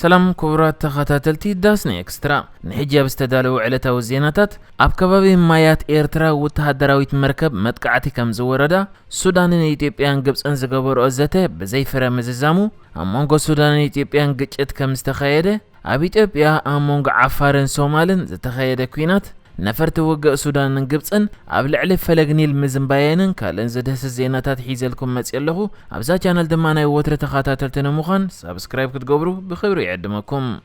سلام كبرات تخاتلتي داسني اكسترا نحجاب استدالو علتا وزيناتات اب كبابي مايات ايرترا وتهدراويت مركب متقعتي كم زوردا سودان ايتيوبيان غبصن زغبرو ازته بزي فرمززامو امونغو سودان ايتيوبيان غچت كم استخايده اب ايتيوبيا امونغ عفارن سومالن زتخايده كوينات نفرت وقع سودان نقبصن اب لعل فلغني المزنباينن كالن زدهس زيناتات حيزلكم مصيلهو ابزا چانل دماناي وتر تخاتاتلتنا مخان سبسكرايب كتغبرو بخبرو يعدمكم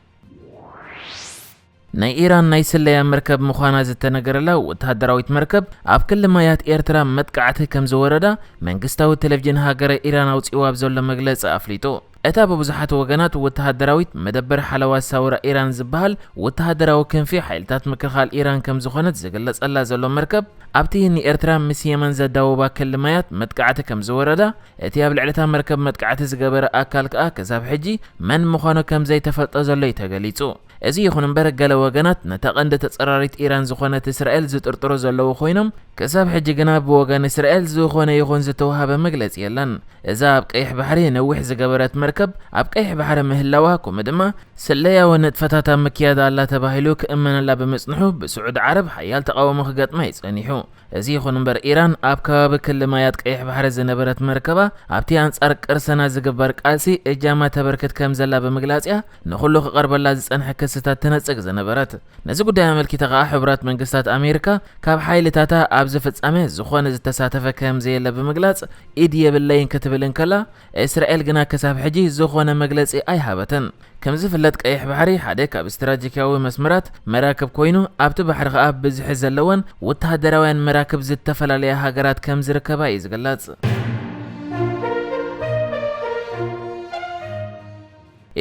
ناي ايران ناي سليا مركب مخانا زتنغرلا وتهدراويت مركب اب كل مايات ايرترا متقعته كم زوردا منغستاو تلفزيون هاجر ايران اوصيو ابزول مغلص افليتو اتا ببزحات وغنات وتهدراويت مدبر حلوا ساورا ايران زبال وتهدراو كنفي حيلتات مكرخال ايران كم زخنت زغلص الله زلو مركب ابتي ني ايرترا مس يمن زداوبا كل مايات متقعته كم زوردا اتي اب لعلتا مركب متقعته زغبر اكل كساب حجي من مخانو كم زي تفلط زلو يتغليصو ازي يخون برغله وغنات نتقند تصراريت ايران زخونه اسرائيل زطرطرو زلو خوينم كساب حجي غنا بوغان اسرائيل زخونه يخون زتوهابه مغلص يلن اذا قيح بحري نوح زغبرت مركب اب قيح بحر مهلاوا كومدما سليا ونطفتاتا مكياد الله تباهلو كامن الله بمصنحو بسعود عرب حيال تقاومو خغطما يصنيحو ازي يخون بر ايران اب كباب كل مايات قيح بحر زنبرت مركبا ابتي انصار قرسنا زغبر قالسي اجاما تبركت كم زلا بمغلاصيا نخلو قربلا زصنح كستات تنصق زنبرت نزي غداي ملكي تقا حبرات منغستات امريكا كاب حيلتاتا ابز فصامه زخونه زتساتفه كم زيله بمغلاص ايدي باللين كتبلن كلا اسرائيل غنا كساب حجي زخونه مغلصي اي هابتن كمز فلت قيح بحري حده كاب استراتيجياوي مسمرات مراكب كوينو ابت بحر خاب بزح زلون وتهدراوين مراكب زتفلاليا هاجرات كم زركبا يزغلاص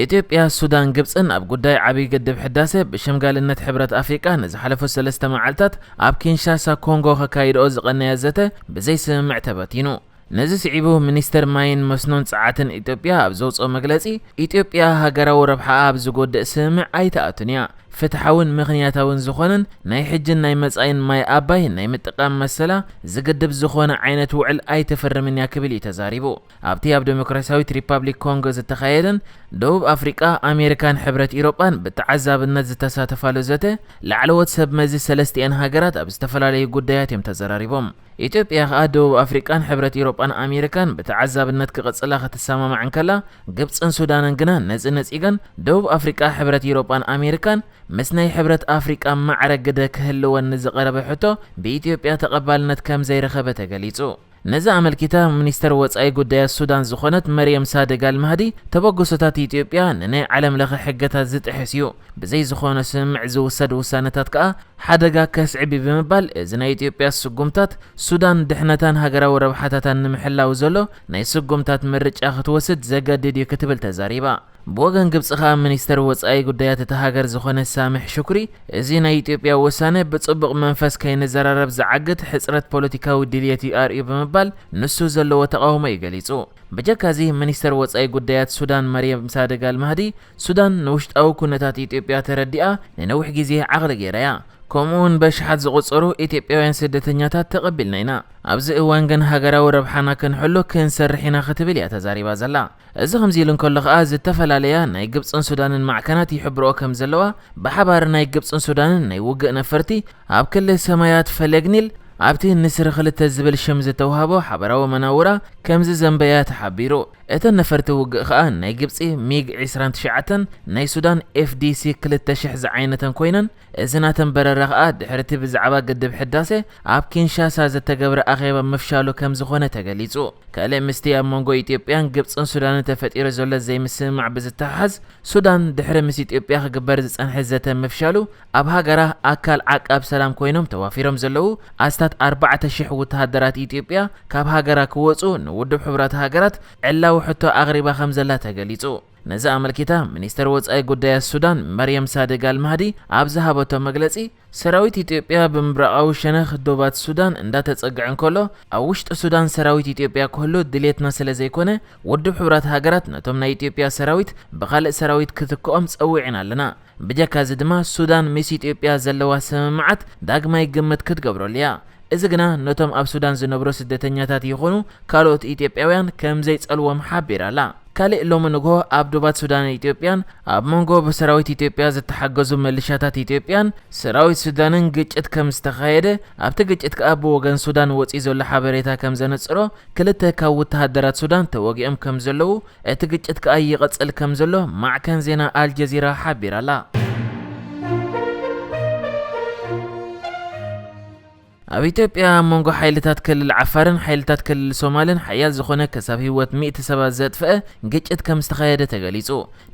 ኢትዮጵያ ሱዳን ግብጽን ኣብ ጉዳይ ዓብይ ገድብ ሕዳሴ ብሽምጋልነት ሕብረት ኣፍሪቃ ንዝሓለፉ 3 መዓልታት ኣብ ኪንሻሳ ኮንጎ ከካይድኦ ዝቐነየ ዘተ ብዘይ ስምምዕ ተበቲኑ ነዚ ስዒቡ ሚኒስተር ማይን መስኖን ጸዓትን ኢትዮጵያ ኣብ ዘውፅኦ መግለጺ ኢትዮጵያ ሃገራዊ ረብሓ ኣብ ዝጎድእ ስምምዕ ኣይተኣቱንያ فتحون مغنياتاون زخونن ناي حجن ناي مصاين ماي اباي ناي متقام مسلا زغدب زخونه عينت وعل اي تفرمن ياكبل يتزاريبو ابتي اب ديمقراطياويت ريبابليك كونغو زتخايدن دوب افريقا امريكان حبرت اوروبان بتعذابነት زتساتفالو زته لعلوت سب مزي سلستين هاجرات اب استفلالي غدايات يمتزراريبوم ኢትዮጵያ ደቡብ አፍሪካን ሕብረት ኢሮጳን አሜሪካን በተዓዛብነት ከቀጽላ ከተሰማማ አንከላ ግብጽን ሱዳንን ግና ነጽነጽይገን ደቡብ አፍሪካ ሕብረት ኢሮጳን አሜሪካን መስናይ ሕብረት አፍሪካ ማዕረገደ ክህልወን ዝቀረበ ሕቶ በኢትዮጵያ ተቀባልነት ከም ዘይረኸበ ተገሊጹ ነዛ አመልኪታ ሚኒስተር ወጻይ ጉዳይ ሱዳን ዝኾነት መርየም ሳደግ አልማህዲ ተበጎሰታት ኢትዮጵያ ነናይ ዓለም ለኸ ሕገታት ዝጥሕስዩ በዘይ ዝኾነ ስምዕ ዝውሰድ ውሳነታት ከኣ ሓደጋ ከስዕቢ ብምባል እዝና ኢትዮጵያ ስጉምታት ሱዳን ድሕነታን ሃገራዊ ረብሓታታን ንምሕላው ዘሎ ናይ ስጉምታት ምርጫ ክትወስድ ዘገድድ ክትብል ተዛሪባ بوغن ግብጽ ኻ ሚኒስተር ወጻይ ጉዳያት ተሃገር ዝኾነ ሳምሕ ሽኩሪ እዚ ናይ ኢትዮጵያ ወሳነ በጽብቕ መንፈስ ከይነዘራረብ ዝዓግት ሕጽረት ፖለቲካዊ ድልየት አርዩ ብምባል ንሱ ዘለዎ ተቃውሞ ይገልጹ በጀካዚ ሚኒስተር ወጻይ ጉዳያት ሱዳን መርየም ሳደግ አልማህዲ ሱዳን ንውሽጣዊ ኩነታት ኢትዮጵያ ተረዲኣ ንነውሕ ግዜ ዓቕሊ ገይራያ كمون بشحات زغصرو إثيوبيان سدتنياتات تقبلناينا أبز إوانغن هاجراو ربحانا كنحلو كنسرحينا ختبليا تزاريبا زلا إذا خمزيلن كل غاز التفل عليها ناي قبصن سودان معكنات يحبرو كم زلوا بحبار ناي قبصن سودان ناي وقع نفرتي أب كل السمايات فلقنيل ابتي النسر خلت الزبل شمز توهابو حبراو مناورا كمز زنبيات حبيرو اتن نفرت وقخان ناي قبصي ميق 29 ناي سودان FDC كلت تشحز عينتن كوينن ازناتن بررغات دحرتي بزعبا قدب حداسه اب كينشاسا زتغبر اخيبا مفشالو كمز خونه تغليصو كاله مستي امونغو ايثيوبيان قبصن سودان تفطير زول زي مسمع بزتحز سودان دحر مس ايثيوبيا خبر زصنح زته مفشالو اب هاجرا اكل عقب سلام كوينم توافيرم زلو استات 4000 وتهدرات ኢትዮጵያ ካብ ሃገራ ክወጹ ንውድብ ሕብራት ሃገራት ዕላው ሕቶ አቅሪባ ከምዘላ ተገሊጹ ነዛ አመልኪታ ሚኒስተር ወጻይ ጉዳይ ሱዳን መርየም ሳደግ አልማህዲ አብዛሃበቶ መግለጺ ሰራዊት ኢትዮጵያ በምብራቃዊ ሸነኽ ዶባት ሱዳን እንዳተጸግዕን ከሎ አውሽጥ ሱዳን ሰራዊት ኢትዮጵያ ከሎ ድሌትና ስለዘይኮነ ውድብ ሕብራት ሃገራት ነቶም ናይ ኢትዮጵያ ሰራዊት በኻልእ ሰራዊት ክትቆም ጸውዕና ኣለና በጀካዝ ድማ ሱዳን ምስ ኢትዮጵያ ዘለዋ ስምምዓት ዳግማይ ግምት ክትገብረልያ እዝግና ነቶም ኣብ ሱዳን ዝነብሩ ስደተኛታት ይኾኑ ካልኦት ኢትዮጵያውያን ከም ዘይጸልዎም ሓቢራላ ካልእ ሎም ንግሆ ኣብ ዶባት ሱዳን ኢትዮጵያን ኣብ መንጎ በሰራዊት ኢትዮጵያ ዝተሓገዙ መልሻታት ኢትዮጵያን ሰራዊት ሱዳንን ግጭት ከም ዝተኻየደ ኣብቲ ግጭት ከዓ ብወገን ሱዳን ወፂ ዘሎ ሓበሬታ ከም ዘነጽሮ ክልተ ካብ ወተሃደራት ሱዳን ተወጊኦም ከም ዘለዉ እቲ ግጭት ከዓ ይቐጽል ከም ዘሎ ማዕከን ዜና አልጀዚራ ሓቢራላ። ኣብ ኢትዮጵያ መንጎ ሓይልታት ክልል ዓፋርን ሓይልታት ክልል ሶማልን ሓያል ዝኾነ ከሳብ ህይወት 100 ሰባት ዘጥፍአ ግጭት ከም ዝተኻየደ ተገሊጹ።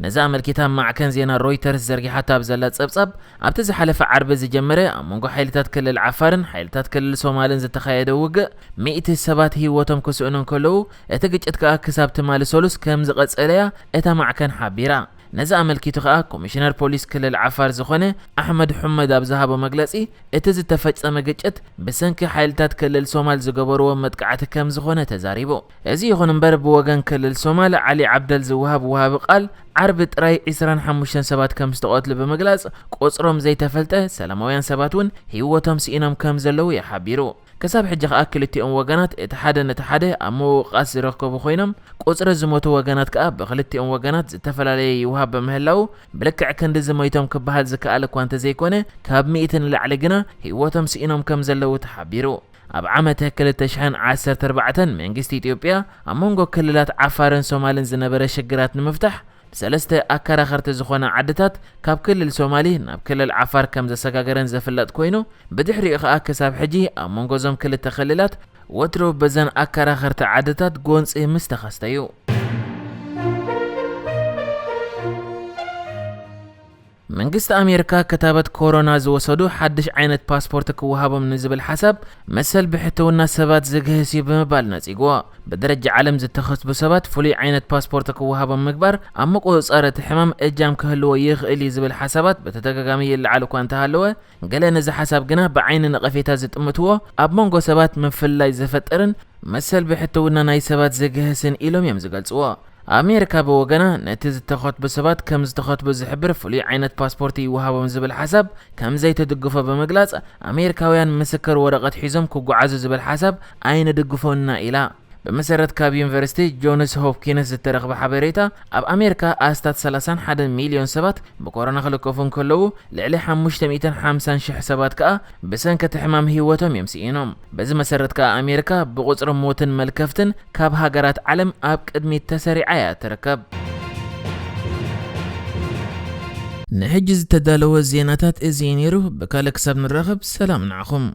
ነዛ ኣመልኪታ ማዕከን ዜና ሮይተርስ ዘርጊሓታ ኣብ ዘላ ጸብጻብ ኣብቲ ዝሓለፈ ዓርቢ ዝጀመረ ኣብ መንጎ ሓይልታት ክልል ዓፋርን ሓይልታት ክልል ሶማልን ዝተኻየደ ውግእ 100 ሰባት ህይወቶም ክስእኑ ከለዉ እቲ ግጭት ከዓ ክሳብ ትማሊ ሰሉስ ከም ዝቐጸለያ እታ ማዕከን ሓቢራ። ነዛ ኣመልኪቱ ከዓ ኮሚሽነር ፖሊስ ክልል ዓፋር ዝኾነ ኣሕመድ ሑመድ ኣብ ዝሃቦ መግለጺ እቲ ዝተፈጸመ ግጭት ብሰንኪ ሓይልታት ክልል ሶማል ዝገበርዎ መጥቃዕቲ ከም ዝኾነ ተዛሪቡ። እዚ ይኹን እምበር ብወገን ክልል ሶማል ዓሊ ዓብደል ዝወሃብ ቃል ዓርቢ ጥራይ 25 ሰባት ከም ዝተቆትሉ በመግለጽ ቁጽሮም ዘይተፈልጠ ሰላማውያን ሰባት ውን ህይወቶም ሲኢኖም ከም ዘለዉ ይሓቢሩ። ከሳብ ሕጂ ከዓ ክልቲኦም ወገናት እቲ ሓደ ነቲ ሓደ ኣብ ምውቃስ ዝረከቡ ኮይኖም ቁጽሪ ዝሞቱ ወገናት ከዓ ብክልቲኦም ወገናት ዝተፈላለየ ይውሃብ በምህላው ብልክዕ ክንዲ ዝሞይቶም ክበሃል ዝከኣል እኳ እንተዘይኮነ ካብ 100 ንላዕሊ ግና ህይወቶም ሲኢኖም ከም ዘለዉ ተሓቢሩ። ኣብ ዓመት 2014 መንግስቲ ኢትዮጵያ ኣብ መንጎ ክልላት ዓፋርን ሶማልን ዝነበረ ሽግራት ንምፍታሕ ሰለስተ ኣከራኸርቲ ዝኾነ ዓድታት ካብ ክልል ሶማሊ ናብ ክልል ዓፋር ከም ዘሰጋገረን ዘፍለጥ ኮይኑ ብድሕሪኡ ከዓ ክሳብ ሕጂ ኣብ መንጎዞም ክልተ ክልላት ወትሮ በዘን ኣከራኸርቲ ዓድታት ጎንፂ ምስ ተኸስተዩ። መንግስት ኣሜሪካ ከታበት ኮሮና ዝወሰዱ ሓድሽ ዓይነት ፓስፖርት ክወሃቦም ንዝብል ሓሳብ መሰል ብሕትውና ሰባት ዝግህስ ብምባል ነጺግዎ። በደረጃ ዓለም ዝተኸስቡ ሰባት ፍሉይ ዓይነት ፓስፖርት ክወሃቦም ምግባር ኣብ ምቁጽጻር እቲ ሕማም እጃም ክህልዎ ይኽእል ዝብል ሓሳባት በተደጋጋሚ ይለዓሉ እኳ እንተሃለወ ገለ ነዚ ሓሳብ ግና ብዓይኒ ነቐፌታ ዝጥምትዎ ኣብ መንጎ ሰባት ምፍላይ ዝፈጥርን መሰል ብሕትውና ናይ ሰባት ዝግህስን ኢሎም እዮም ዝገልጽዎ። ኣሜሪካ በወገና ነቲ ዝተኸትቡ ሰባት ከም ዝተኸትቡ ዝሕብር ፍሉይ ዓይነት ፓስፖርት ይወሃቦም ዝብል ሓሳብ ከም ዘይተደግፎ በመግለጽ ኣሜሪካውያን ምስክር ወረቐት ሒዞም ክጓዓዙ ዝብል ሓሳብ ኣይንድግፎና ኢላ። በመሰረት ካብ ዩኒቨርሲቲ ጆንስ ሆፕኪንስ ዝተረኸበ ሓበሬታ ኣብ ኣሜሪካ ኣስታት 31 ሚሊዮን ሰባት ብኮሮና ክልከፉን ከለዉ ልዕሊ 550,000 ሰባት ከዓ ብሰንከቲ ሕማም ህይወቶም የምሲኢኖም። በዚ መሰረት ከዓ ኣሜሪካ ብቁጽሪ ሞትን መልከፍትን ካብ ሃገራት ዓለም ኣብ ቅድሚት ተሰሪዓ እያ ትርከብ። ንሕጂ ዝተዳለወ ዜናታት እዚ ነይሩ። ብካልእ ክሳብ ንራኸብ ሰላም ንዓኹም።